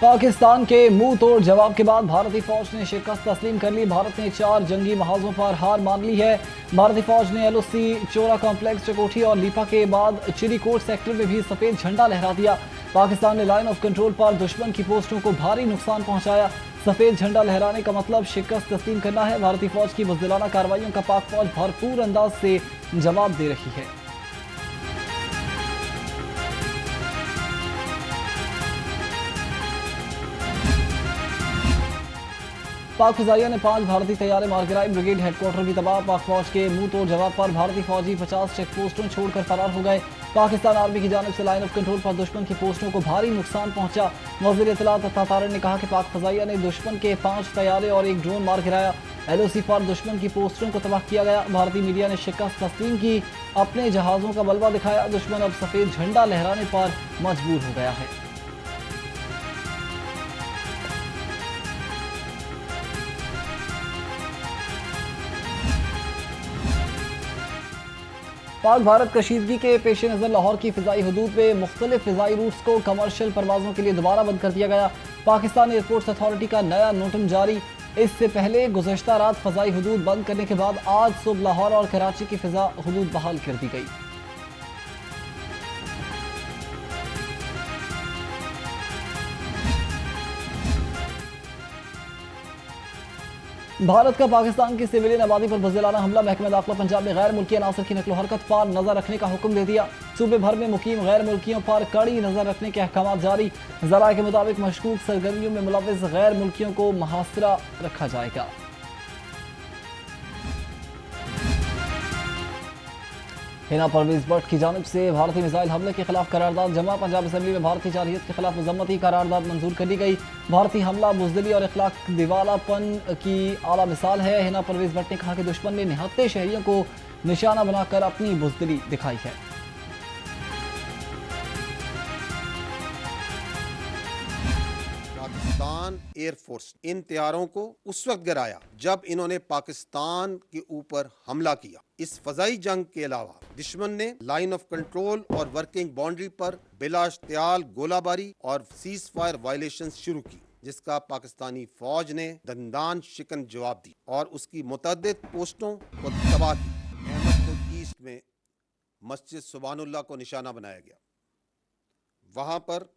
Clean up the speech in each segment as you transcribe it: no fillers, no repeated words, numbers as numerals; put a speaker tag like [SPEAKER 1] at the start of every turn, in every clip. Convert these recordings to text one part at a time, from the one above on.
[SPEAKER 1] पाकिस्तान के मुंह तोड़ जवाब के बाद भारतीय फौज ने शिकस्त तस्लीम कर ली। भारत ने 4 जंगी महाजों पर हार मान ली है। भारतीय फौज ने LOC, चोरा कॉम्प्लेक्स, चकोठी और लीपा के बाद चिरीकोट सेक्टर में भी सफेद झंडा लहरा दिया। पाकिस्तान ने लाइन ऑफ कंट्रोल पर दुश्मन की पोस्टों को भारी नुकसान पहुंचाया। सफेद झंडा लहराने का मतलब शिकस्त तस्लीम करना है। भारतीय फौज की बुज़दिलाना कार्रवाइयों का पाक फौज भरपूर अंदाज से जवाब दे रही है। पाक फिजाइया ने 5 भारतीय तैयारे मार गिराए। ब्रिगेड हेडक्वार्टर भी तबाह। पाक फौज के मुंह तोड़ जवाब पर भारतीय फौजी 50 चेक पोस्टों छोड़कर फरार हो गए। पाकिस्तान आर्मी की जानिब से लाइन ऑफ कंट्रोल पर दुश्मन की पोस्टों को भारी नुकसान पहुंचा। वज़ीर इत्तलात अता तारड़ ने कहा कि पाक फिजाइया ने दुश्मन के 5 तैयारे और 1 ड्रोन मार गिराया। LOC पर दुश्मन की पोस्टों को तबाह किया गया। भारतीय मीडिया ने शिकस्त तस्लीम की, अपने जहाज़ों का बलवा दिखाया। दुश्मन अब सफेद झंडा लहराने पर मजबूर हो गया है। पाक भारत कशीदगी के पेश नज़र लाहौर की फ़िज़ाई हदूद में मुख्तलिफ फ़िज़ाई रूट्स को कमर्शियल परवाज़ों के लिए दोबारा बंद कर दिया गया। पाकिस्तान एयरपोर्ट्स अथॉरिटी का नया नोटम जारी। इससे पहले गुज़श्ता रात फ़िज़ाई हदूद बंद करने के बाद आज सुबह लाहौर और कराची की फ़िज़ा हदूद बहाल कर दी गई। भारत का पाकिस्तान की सिविलियन आबादी पर बुज़दिलाना हमला। महकमा दाखिला पंजाब ने गैर मुल्की अनासर की नकलो हरकत पर नजर रखने का हुक्म दे दिया। सूबे भर में मुकीम गैर मुल्कियों पर कड़ी नजर रखने के अहकाम जारी। ज़राए के मुताबिक मशकूक सरगर्मियों में मुलव्विस गैर मुल्कियों को मुहासरा रखा जाएगा। हिना परवेज भट्ट की जानिब से भारतीय मिसाइल हमले के खिलाफ करारदाद जमा। पंजाब असम्बली में भारतीय जारहियत के खिलाफ मजम्मती करारदाद मंजूर कर दी गई। भारतीय हमला बुज़दिली और इखलाक दिवालापन की आला मिसाल है। हिना परवेज भट्ट ने कहा कि दुश्मन ने निहत्ते शहरियों को निशाना बनाकर अपनी बुज़दिली दिखाई है।
[SPEAKER 2] पाकिस्तान एयरफोर्स इन तैयारों को उस वक्त गिराया जब इन्होंने पाकिस्तान के ऊपर हमला किया। इस फजाई जंग के अलावा दुश्मन ने लाइन ऑफ कंट्रोल और वर्किंग बाउंड्री पर बिला इश्तियाल गोलाबारी और सीज फायर वायलेशंस शुरू की, जिसका पाकिस्तानी फौज ने दंदान शिकन जवाब दी और उसकी मुतअद्दिद पोस्टों को तबाह की। अहमदपुर ईस्ट में मस्जिद सुबहानुल्लाह को निशाना बनाया गया। वहां पर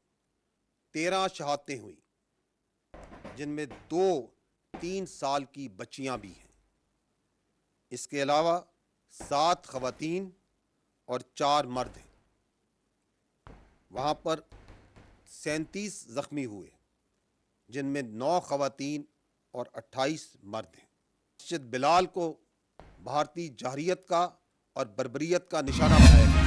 [SPEAKER 2] 13 शहादतें हुई, जिनमें 2-3 साल की बच्चियां भी हैं। इसके अलावा 7 खवातीन और 4 मर्द हैं। वहाँ पर 37 जख्मी हुए, जिनमें 9 खवातीन और 28 मर्द हैं। मस्जिद बिलाल को भारतीय जारहियत का और बर्बरियत का निशाना बनाया गया।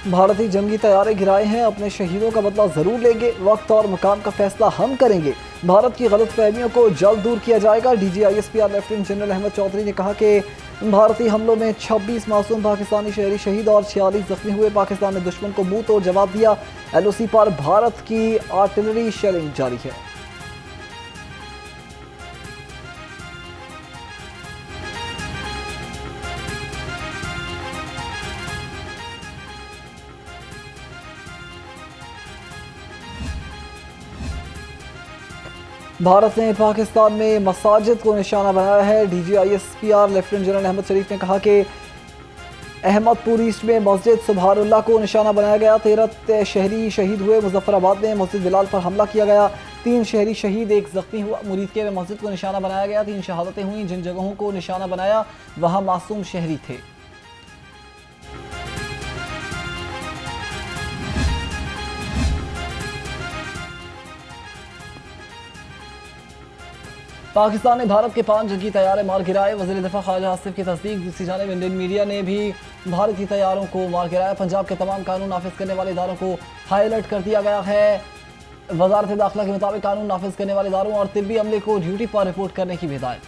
[SPEAKER 1] भारतीय जंगी तैयारे गिराए हैं, अपने शहीदों का बदला जरूर लेंगे। वक्त और मुकाम का फैसला हम करेंगे। भारत की गलत फहमियों को जल्द दूर किया जाएगा। DG ISPR lieutenant general Ahmed Chaudhry ने कहा कि भारतीय हमलों में 26 मासूम पाकिस्तानी शहरी शहीद और 46 जख्मी हुए। पाकिस्तान ने दुश्मन को मुंह तोड़ जवाब दिया। LOC पर भारत की आर्टिलरी शेलिंग जारी है। भारत ने पाकिस्तान में मसाजिद को निशाना बनाया है। DG ISPR lieutenant general Ahmed Sharif ने कहा कि अहमदपुर ईस्ट में मस्जिद सुबहानुल्लाह को निशाना बनाया गया। 13 शहरी शहीद हुए। मुजफ्फराबाद में मस्जिद बिलाल पर हमला किया गया। 3 शहरी शहीद, 1 जख्मी हुआ। मुरीदके में मस्जिद को निशाना बनाया गया। 3 शहादतें हुई। जिन जगहों को निशाना बनाया वहाँ मासूम शहरी थे। पाकिस्तान ने भारत के 5 जंगी तैयारे मार गिराए। वज़ीर दिफा ख्वाजा आसिफ की तस्दीक। दूसरी जानिब इंडियन मीडिया ने भी भारतीय तैयारों को मार गिराया। पंजाब के तमाम कानून नाफिज करने वाले इदारों को हाई अलर्ट कर दिया गया है। वजारत दाखिला के मुताबिक कानून नाफिज करने वाले इदारों और तिब्बी अमले को ड्यूटी पर रिपोर्ट करने की भी हिदायत।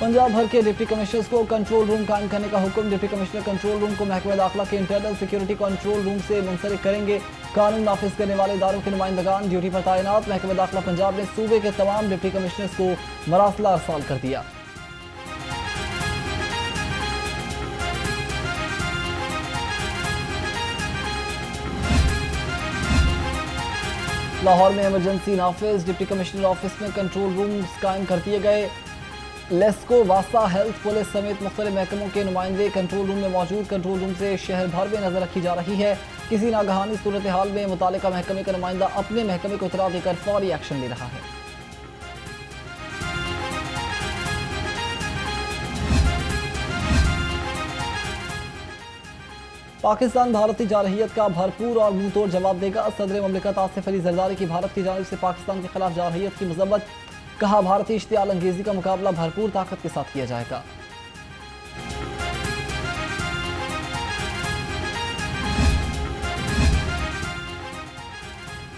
[SPEAKER 1] पंजाब भर के डिप्टी कमिश्नर्स को कंट्रोल रूम कायम करने का हुक्म। डिप्टी कमिश्नर कंट्रोल रूम को महकमा दाखिला के इंटरनल सिक्योरिटी कंट्रोल रूम से मुंसलिक करेंगे। कानून नाफिज करने वाले इदारों के नुमाइंदगान ड्यूटी पर तैनात। महकमा दाखिला पंजाब ने सूबे के तमाम डिप्टी कमिश्नर्स को मरासला अरसाल कर दिया। लाहौर में इमरजेंसी नाफिज। डिप्टी कमिश्नर ऑफिस में कंट्रोल रूम्स कायम कर दिए गए। लेस्को, वासा, हेल्थ, पुलिस समेत मुख्तलिफ महकमों के नुमाइंदे कंट्रोल रूम में मौजूद। कंट्रोल रूम से शहर भर में नजर रखी जा रही है। किसी नागहानी सूरत हाल में मुतालिका महकमे का नुमाइंदा अपने महकमे को इतला देकर फौरी एक्शन ले रहा है। पाकिस्तान भारत की जारहियत का भरपूर और मुंह तोड़ जवाब देगा। सदर ममलिकत आसिफ अली जरदारी की भारत की जानिब से पाकिस्तान के खिलाफ जारहियत की मजम्मत। कहा, भारतीय इश्तियाल अंगेजी का मुकाबला भरपूर ताकत के साथ किया जाएगा।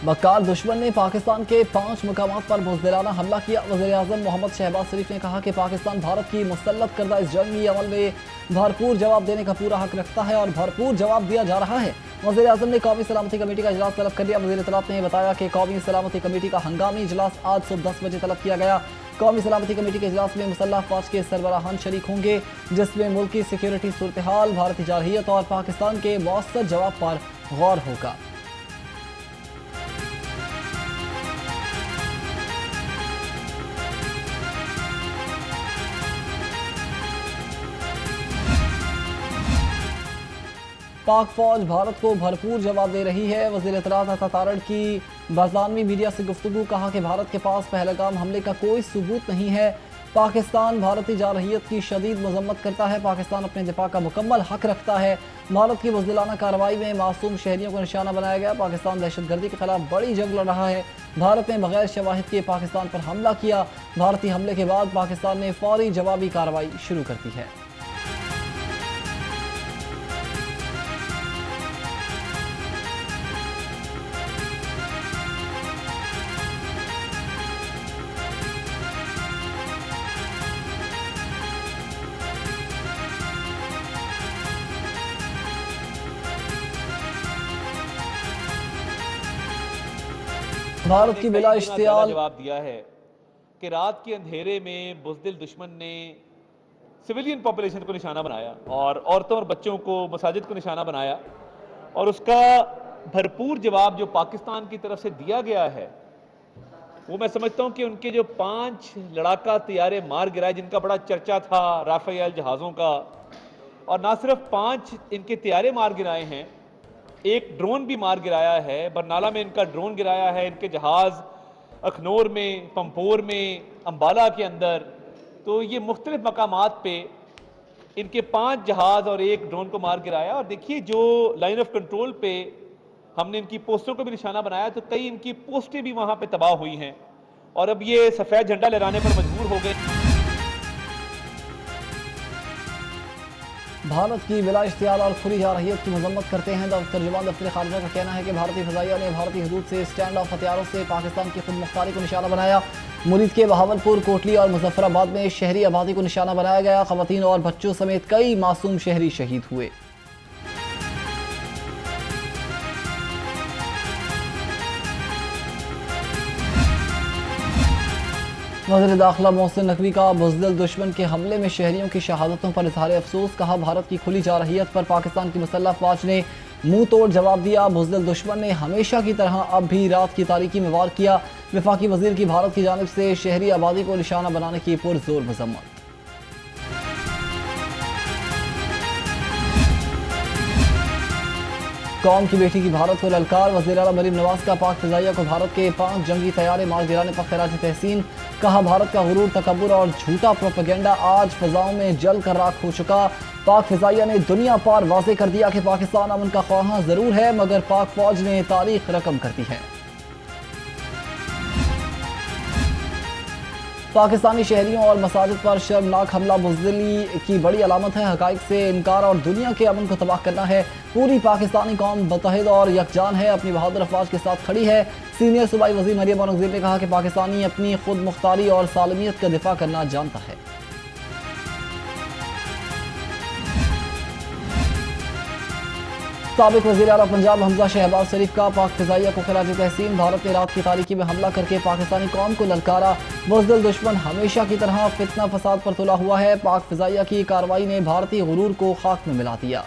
[SPEAKER 1] मक्कार दुश्मन ने पाकिस्तान के 5 मकामात पर बुज़दिलाना हमला किया। वज़ीर-ए-आज़म मोहम्मद शहबाज शरीफ ने कहा कि पाकिस्तान भारत की मुसल्लत करदा इस जंगी अमल में भरपूर जवाब देने का पूरा हक रखता है और भरपूर जवाब दिया जा रहा है। वज़ीर-ए-आज़म ने कौमी सलामती कमेटी का इजलास तलब कर लिया। वज़ीर इत्तलात ने बताया कि कौमी सलामती कमेटी का हंगामी इजलास आज सुबह 10 बजे तलब किया गया। कौमी सलामती कमेटी के इजलास में मुसल्लह फौज के सरबराहान शरीक होंगे, जिसमें मुल्क की सिक्योरिटी सूरत हाल, भारतीय जारहियत और पाकिस्तान के मौसर जवाब पर गौर होगा। पाक फौज भारत को भरपूर जवाब दे रही है। वज़ीर इत्तलात तारड़ की बरतानवी मीडिया से गुफ्तगू। कहा कि भारत के पास पहलगाम हमले का कोई सबूत नहीं है। पाकिस्तान भारतीय जारहियत की शदीद मजम्मत करता है। पाकिस्तान अपने दिफा का मुकम्मल हक रखता है। भारत की बुज़दिलाना कार्रवाई में मासूम शहरियों को निशाना बनाया गया। पाकिस्तान दहशतगर्दी के खिलाफ बड़ी जंग लड़ रहा है। भारत ने बगैर शवाहिद के पाकिस्तान पर हमला किया। भारतीय हमले के बाद पाकिस्तान ने फौरी जवाबी कार्रवाई शुरू कर दी है। भारत की बिला इश्तियाल
[SPEAKER 3] जवाब दिया है कि रात के अंधेरे में बुज़दिल दुश्मन ने सिविलियन पॉपुलेशन को निशाना बनाया और औरतों और बच्चों को, मसाजिद को निशाना बनाया, और उसका भरपूर जवाब जो पाकिस्तान की तरफ से दिया गया है वो मैं समझता हूं कि उनके जो 5 लड़ाका तैयारे मार गिराए, जिनका बड़ा चर्चा था राफेल जहाज़ों का, और ना सिर्फ 5 इनके तैयारे मार गिराए हैं, एक ड्रोन भी मार गिराया है। बरनाला में इनका ड्रोन गिराया है, इनके जहाज़ अखनौर में, पंपोर में, अंबाला के अंदर। तो ये मुख्तलिफ मकामात पे इनके 5 जहाज़ और एक ड्रोन को मार गिराया। और देखिए, जो लाइन ऑफ कंट्रोल पे हमने इनकी पोस्टों को भी निशाना बनाया, तो कई इनकी पोस्टें भी वहाँ पे तबाह हुई हैं और अब ये सफ़ेद झंडा लहराने पर मजबूर हो गए।
[SPEAKER 1] भारत की बिला इश्तियाल और खुली जारहियत की मजम्मत करते हैं। तर्जुमान दफ्तर खारजा का कहना है कि भारतीय फ़ज़ाइया ने भारतीय हदूद से स्टैंड ऑफ हथियारों से पाकिस्तान की खुद मुख्तारी को निशाना बनाया। मुरीद के बहावलपुर, कोटली और मुजफ्फराबाद में शहरी आबादी को निशाना बनाया गया। ख़वातीन और बच्चों समेत कई मासूम शहरी शहीद हुए। वज़ीर दाखिला मोहसिन नकवी का बुज़दिल दुश्मन के हमले में शहरियों की शहादतों पर इज़हार अफसोस। कहा, भारत की खुली जारहियत पर पाकिस्तान की मुसल्लह फ़ौज ने मुंह तोड़ जवाब दिया। बुज़दिल दुश्मन ने हमेशा की तरह अब भी रात की तारीकी में वार किया। वफाकी वज़ीर की भारत की जानिब से शहरी आबादी को निशाना बनाने की पुरज़ोर मजम्मत। कौम की बेटी की भारत को ललकार। वज़ीर आला मरीम नवाज का पाक फ़िज़ाइया को भारत के 5 जंगी तैयारे मार गिराने पर खिराज तहसीन। कहा, भारत का गुरूर, तकब्बुर और झूठा प्रोपेगेंडा आज फ़िज़ाओं में जल कर राख हो चुका। पाक फ़िज़ाइया ने दुनिया पार वाज़े कर दिया कि पाकिस्तान अमन का ख्वाहां ज़रूर है, मगर पाक फ़ौज ने तारीख रकम कर दी है। पाकिस्तानी शहरियों और मसाजिद पर शर्मनाक हमला बुज़दिली की बड़ी अलामत है। हक़ाइक़ से इनकार और दुनिया के अमन को तबाह करना है। पूरी पाकिस्तानी कौम मुत्तहिद और यकजान है, अपनी बहादुर अफवाज के साथ खड़ी है। सीनियर सूबाई वज़ीर मरियम औरंगज़ेब ने कहा कि पाकिस्तानी अपनी खुद मुख्तारी और सालमियत का दिफा करना जानता है। साबिक वज़ीर आला पंजाब हमजा शहबाज शरीफ का पाक फ़िज़ाइया को खिराज तहसीन। भारत ने रात की तारीकी में हमला करके पाकिस्तानी कौम को ललकारा। बुज़दिल दुश्मन हमेशा की तरह फितना फसाद पर तुला हुआ है। पाक फ़िज़ाइया की कार्रवाई ने भारतीय गुरूर को खाक में मिला दिया।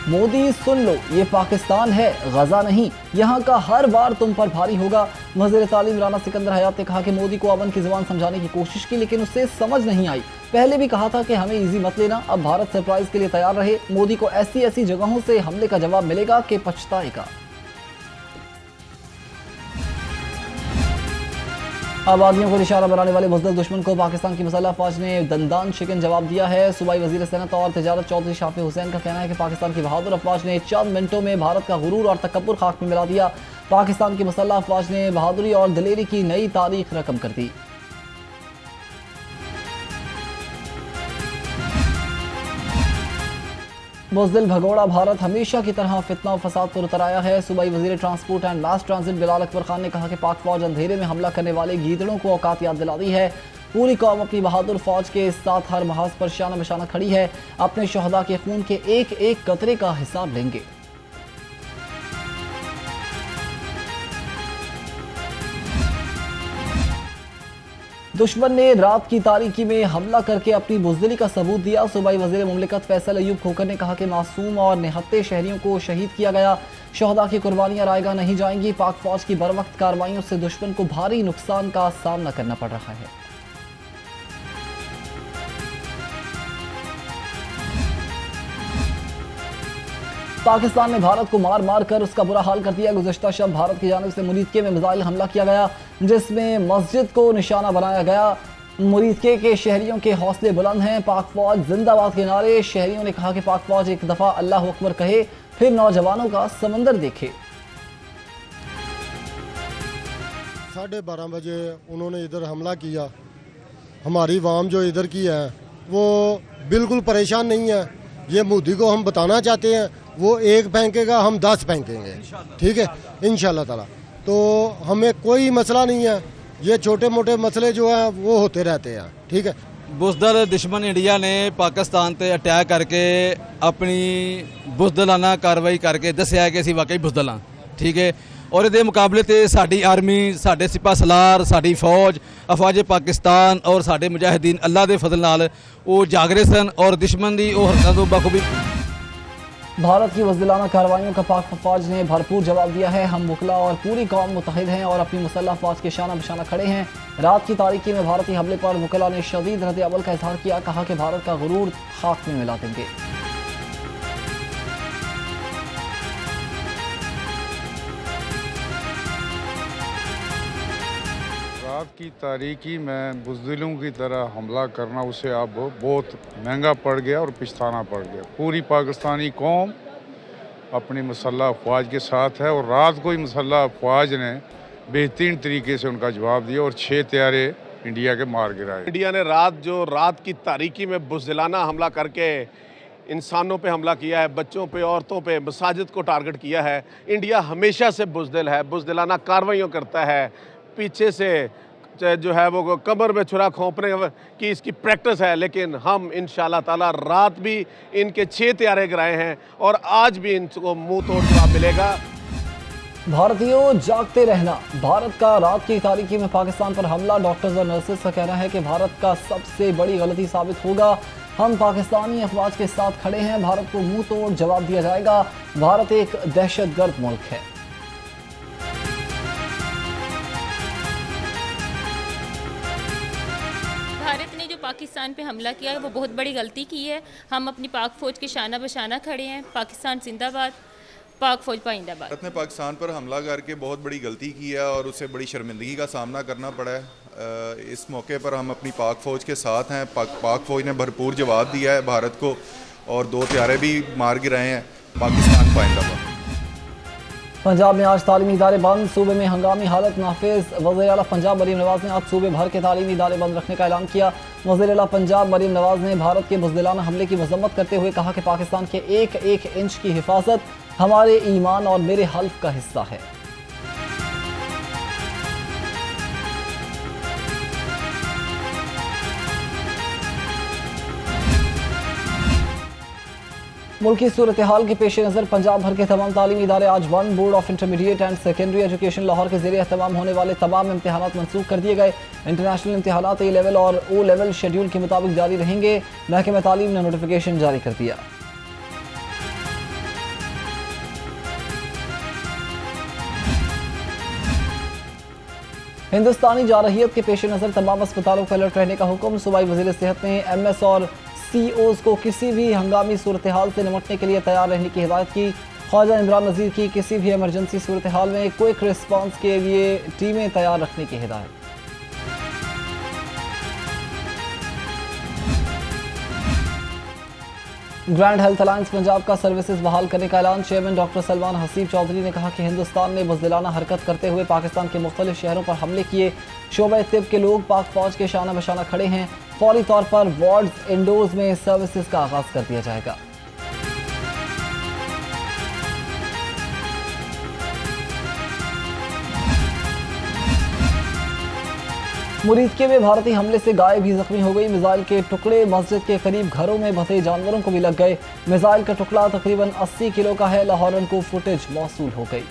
[SPEAKER 1] मोदी सुन लो, ये पाकिस्तान है, गजा नहीं। यहाँ का हर बार तुम पर भारी होगा। वज़ीर तालीम राना सिकंदर हयात ने कहा कि मोदी को अमन की ज़ुबान समझाने की कोशिश की, लेकिन उससे समझ नहीं आई। पहले भी कहा था कि हमें इजी मत लेना, अब भारत सरप्राइज के लिए तैयार रहे। मोदी को ऐसी ऐसी जगहों से हमले का जवाब मिलेगा कि पछताएगा। आबादियों को निशाना बनाने वाले बुज़दिल दुश्मन को पाकिस्तान की मसल्ह फ़ौज ने दंदान शिकन जवाब दिया है। सूबाई वज़ीर सनअत और तिजारत चौधरी शाफी हुसैन का कहना है कि पाकिस्तान की बहादुर अफवाज ने चंद मिनटों में भारत का गुरूर और तकब्बुर खाक में मिला दिया। पाकिस्तान की मसल्ह अफवाज ने बहादुरी और दिलेरी की नई तारीख रकम कर दी। बुज़दिल भगोड़ा भारत हमेशा की तरह फितना और फसाद पर उतर आया है। सूबाई वज़ीर transport and mass transit Bilal Akbar Khan ने कहा कि पाक फौज अंधेरे में हमला करने वाले गीदड़ों को औकात याद दिला दी है। पूरी कौम अपनी बहादुर फौज के साथ हर महाज पर शाना बशाना खड़ी है। अपने शहदा के खून के एक एक कतरे का हिसाब लेंगे। दुश्मन ने रात की तारीकी में हमला करके अपनी बुज़दिली का सबूत दिया। सूबाई वज़ीर मुमलिकत फैसल अयूब खोखर ने कहा कि मासूम और निहत्ते शहरियों को शहीद किया गया। शहदा की कुर्बानियां रायगा नहीं जाएंगी। पाक फौज की बरवक्त कार्रवाइयों से दुश्मन को भारी नुकसान का सामना करना पड़ रहा है। पाकिस्तान ने भारत को मार मार कर उसका बुरा हाल कर दिया। गुज़श्ता शब भारत की जानिब से मुरीदके में मिसाइल हमला किया गया, जिसमें मस्जिद को निशाना बनाया गया। मुरीदके के शहरियों के हौसले बुलंद हैं। पाक फौज जिंदाबाद के नारे। शहरियों ने कहा कि पाक फौज एक दफ़ा अल्लाह अकबर कहे, फिर नौजवानों का समंदर देखे।
[SPEAKER 4] 12:30 बजे उन्होंने इधर हमला किया। हमारी वाम जो इधर की है वो बिल्कुल परेशान नहीं है। ये मोदी को हम बताना चाहते हैं, वो एक फेंकेगा, हम 10 फेंकेंगे, ठीक है, इंशाल्लाह ताला। तो हमें कोई मसला नहीं है। ये छोटे मोटे मसले जो हैं वो होते रहते हैं, ठीक है।
[SPEAKER 5] बुज़दिल दुश्मन इंडिया ने पाकिस्तान ते अटैक करके अपनी बुज़दिलाना कार्रवाई करके दस्या कि असीं वाकई बुज़दिल हां, ठीक है। और इहदे मुकाबले ते साडी आर्मी, साडे सिपा सलार, साडी फौज, अफवाज पाकिस्तान और साडे मुजाहिदीन अल्लाह दे फजल नाल वो जागरे सन और दुश्मन दी वो हरकतां तों बखूबी।
[SPEAKER 1] भारत की वज़दिलाना कार्रवाइयों का पाक फौज ने भरपूर जवाब दिया है। हम मुखला और पूरी कौम मुत्तहिद हैं और अपनी मुसल्लह फौज के शाना बशाना खड़े हैं। रात की तारीकी में भारतीय हमले पर मुखला ने शदीद रद्द अमल का इजहार किया। कहा कि भारत का गुरूर खाक में मिला देंगे।
[SPEAKER 6] रात की तारीकी में बुज़दिलों की तरह हमला करना उसे अब बहुत महंगा पड़ गया और पछताना पड़ गया। पूरी पाकिस्तानी कौम अपनी मुसल्लह अफवाज के साथ है और रात को ही मुसल्लह अफवाज ने बेहतरीन तरीके से उनका जवाब दिया और 6 तैयारे इंडिया के मार गिराए।
[SPEAKER 7] इंडिया ने रात की तारीकी में बुज़दिलाना हमला करके इंसानों पे हमला किया है, बच्चों पे, औरतों पे, मसाजिद को टारगेट किया है। इंडिया हमेशा से बुज़दिल है, बुज़दिलाना कार्रवाइयों करता है। पीछे से जो है वो कमर में छुरा खोपने की इसकी प्रैक्टिस है, लेकिन हम इंशाल्लाह ताला रात भी इनके 6 तैयारे गिराए हैं और आज भी इनको मुंह तोड़ जवाब मिलेगा।
[SPEAKER 1] भारतीयों जागते रहना। भारत का रात की तारीकी में पाकिस्तान पर हमला। डॉक्टर्स और नर्सेस का कहना है कि भारत का सबसे बड़ी गलती साबित होगा। हम पाकिस्तानी अफवाज के साथ खड़े हैं। भारत को मुंह तोड़ जवाब दिया जाएगा। भारत एक दहशतगर्द मुल्क है।
[SPEAKER 8] भारत ने जो पाकिस्तान पे हमला किया है वो बहुत बड़ी गलती की है। हम अपनी पाक फ़ौज के शाना बशाना खड़े हैं। पाकिस्तान जिंदाबाद, पाक फ़ौज पाइंदाबाद।
[SPEAKER 9] भारत ने पाकिस्तान पर हमला करके बहुत बड़ी गलती की है और उसे बड़ी शर्मिंदगी का सामना करना पड़ा है। इस मौके पर हम अपनी पाक फ़ौज के साथ हैं। पाक फ़ौज ने भरपूर जवाब दिया है भारत को और 2 तैयारे भी मार गिराए हैं। पाकिस्तान पाइंदाबाद।
[SPEAKER 1] पंजाब में आज तालीमी इदारे बंद। सूबे में हंगामी हालत नाफिज। वज़ीर आला पंजाब मरीम नवाज ने आज सूबे भर के तालीमी इदारे बंद रखने का ऐलान किया। वज़ीर आला पंजाब मरीम नवाज ने भारत के बुज़दिलाना हमले की मजम्मत करते हुए कहा कि पाकिस्तान के एक एक इंच की हिफाजत हमारे ईमान और मेरे हल्फ का हिस्सा है। मुल्की सूरत हाल के पेश नज़र पंजाब भर के तमाम तालीमी इदारे आज बंद। Board of intermediate and secondary education Lahore के ज़रिए एहतमाम होने वाले तमाम इम्तहानात मनसूख कर दिए गए। इंटरनेशनल इम्तहानात ए लेवल और ओ लेवल शेड्यूल के मुताबिक जारी रहेंगे। महकमा तालीम ने नोटिफिकेशन जारी कर दिया। हिंदुस्तानी जारहियत के पेश नज़र तमाम अस्पतालों को अलर्ट रहने का हुक्म। सूबाई वज़ीर सेहत ने MS और COs को किसी भी हंगामी सूरत हाल से निपटने के लिए तैयार रहने की हिदायत की। ख्वाजा इमरान नज़ीर की किसी भी एमरजेंसी सूरत हाल में क्विक रिस्पांस के लिए टीमें तैयार रखने की हिदायत। ग्रैंड हेल्थ अलायंस पंजाब का सर्विसेज बहाल करने का ऐलान। चेयरमैन डॉक्टर सलमान हसीब चौधरी ने कहा कि हिंदुस्तान ने बुज़दिलाना हरकत करते हुए पाकिस्तान के मुख्तलिफ शहरों पर हमले किए। शोबे तिब के लोग पाक फौज के शाना बशाना खड़े हैं। फौरी तौर पर वार्ड्स इंडोर्स में सर्विसेज का आगाज कर दिया जाएगा। मुरीदके में भारतीय हमले से गाय भी जख्मी हो गई। मिसाइल के टुकड़े मस्जिद के करीब घरों में बंधे जानवरों को भी लग गए। मिसाइल का टुकड़ा तकरीबन 80 किलो का है। लाहौरन को फुटेज मौसूल हो गई।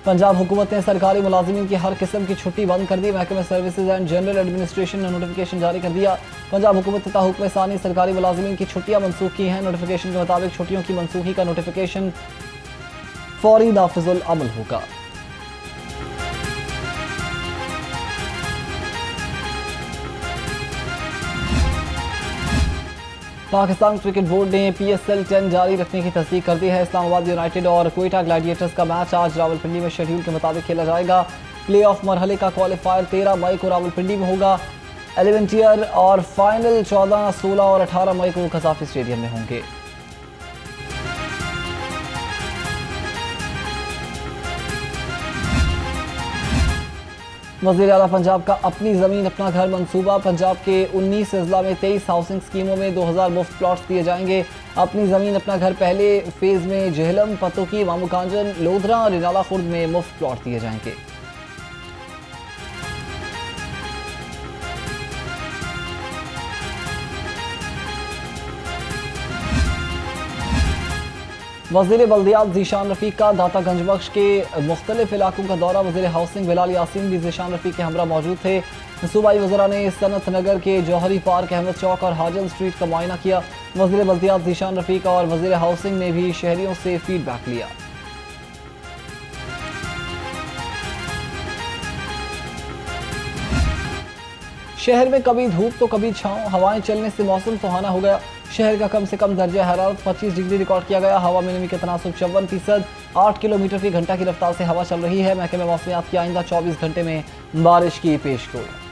[SPEAKER 1] पंजाब हुकूमत ने सरकारी मुलाजिमीन की हर किस्म की छुट्टी बंद कर दी। महकमा सर्विसेज एंड जनरल एडमिनिस्ट्रेशन ने नोटिफिकेशन जारी कर दिया। पंजाब हुकूमत ने हुक्म सानी सरकारी मुलाजिमीन की छुट्टियां मनसूख की हैं। नोटिफिकेशन के मुताबिक छुट्टियों की मनसूखी का नोटिफिकेशन फौरी नाफिजुल अमल होगा। पाकिस्तान क्रिकेट बोर्ड ने PSL 10 जारी रखने की तस्दीक कर दी है। इस्लामाबाद यूनाइटेड और क्वेटा ग्लैडिएटर्स का मैच आज रावलपिंडी में शेड्यूल के मुताबिक खेला जाएगा। प्ले ऑफ मरहले का क्वालिफायर 13 मई को रावलपिंडी में होगा। 11 टियर और फाइनल 14, 16 और 18 मई को कजाफी स्टेडियम में होंगे। वज़ीर आला पंजाब का अपनी ज़मीन अपना घर मंसूबा। पंजाब के 19 अजला में 23 हाउसिंग स्कीमों में 2000 मुफ्त प्लॉट्स दिए जाएंगे। अपनी ज़मीन अपना घर पहले फेज़ में जहलम, पतोकी, मामूकांजन, लोधरा और रिनाला खुर्द में मुफ्त प्लॉट दिए जाएंगे। वज़ीर बल्दियात ज़ीशान रफ़ीक का दाता गंजबख्श के मुख्तलिफ इलाकों का दौरा। वज़ीर हाउसिंग बिलाल यासीन भी ज़ीशान रफ़ीक के हमरा मौजूद थे। सूबाई वज़रा ने सनत नगर के जौहरी पार्क, अहमद चौक और हाजल स्ट्रीट का मुआयना किया। वज़ीर बल्दियात ज़ीशान रफ़ीक और वज़ीर हाउसिंग ने भी शहरियों से फीडबैक लिया। शहर में कभी धूप तो कभी छांव, हवाएं चलने से मौसम सुहाना हो गया। शहर का कम से कम दर्जा हरारत 25 डिग्री रिकॉर्ड किया गया। हवा में नमी का तनासुब 54%। 8 किलोमीटर फी घंटा की रफ्तार से हवा चल रही है। महकमे मौसमियात की आइंदा 24 घंटे में बारिश की पेशगोई।